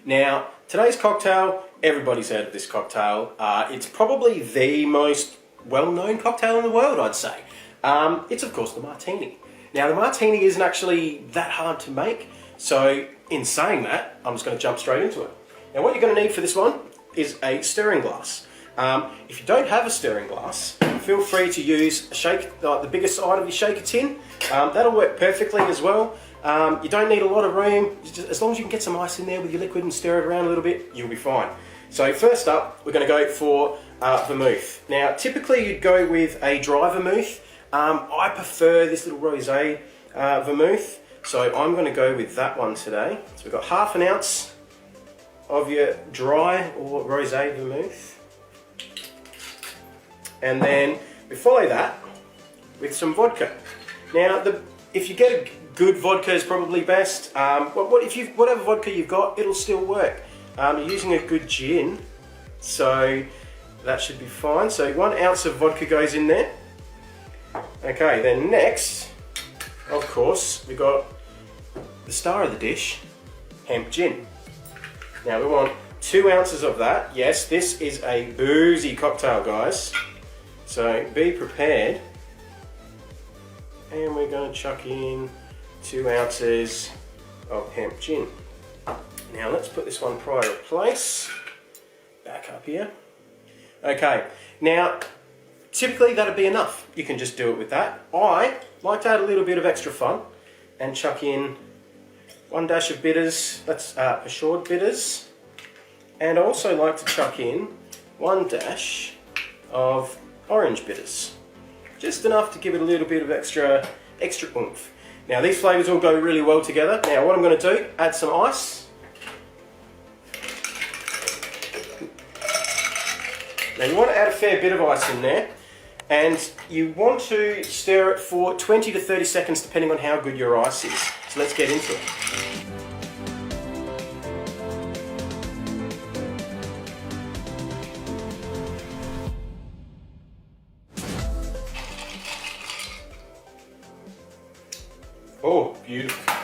Now, today's cocktail, everybody's heard of this cocktail. It's probably the most well-known cocktail in the world, I'd say. It's of course the Martini. Now, the Martini isn't actually that hard to make, so in saying that, I'm just going to jump straight into it. Now, what you're going to need for this one is a stirring glass. If you don't have a stirring glass, feel free to use a shake, like the bigger side of your shaker tin. That'll work perfectly as well. You don't need a lot of room. As long as you can get some ice in there with your liquid and stir it around a little bit, you'll be fine. So first up, we're going to go for vermouth. Now, typically you'd go with a dry vermouth. I prefer this little rosé vermouth, so I'm going to go with that one today. So we've got ½ ounce of your dry or rosé vermouth. And then we follow that with some vodka. Now, if you get a good vodka is probably best. Whatever vodka you've got, it'll still work. You're using a good gin, so that should be fine. So 1 ounce of vodka goes in there. Okay, then next, of course, we've got the star of the dish, HempGin. Now we want 2 ounces of that. Yes, this is a boozy cocktail, guys. So be prepared. And we're going to chuck in 2 ounces of HempGin. Now let's put this one pride in place. Back up here. Okay, now typically that'd be enough. You can just do it with that. I like to add a little bit of extra fun and chuck in 1 dash of bitters, that's assured bitters. And I also like to chuck in 1 dash of orange bitters. Just enough to give it a little bit of extra oomph. Now these flavours all go really well together. Now what I'm going to do, add some ice. Now you want to add a fair bit of ice in there, and you want to stir it for 20 to 30 seconds depending on how good your ice is. So let's get into it. Oh, beautiful.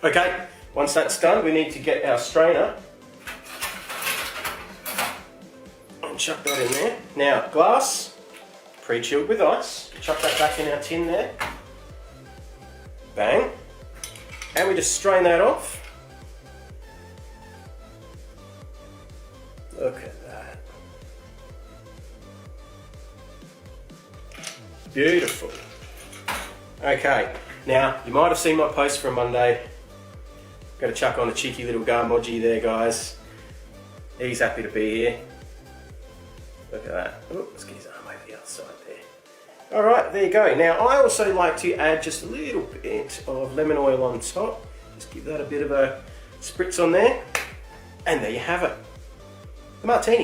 Okay, once that's done, we need to get our strainer and chuck that in there. Now, glass, pre-chilled with ice. Chuck that back in our tin there. Bang. And we just strain that off. Look at that. Beautiful. Okay. Now, you might have seen my post from Monday. Got to chuck on a cheeky little garmoji there, guys. He's happy to be here. Look at that. Oh, let's get his arm over the other side there. Alright, there you go. Now, I also like to add just a little bit of lemon oil on top. Just give that a bit of a spritz on there. And there you have it. The Martini.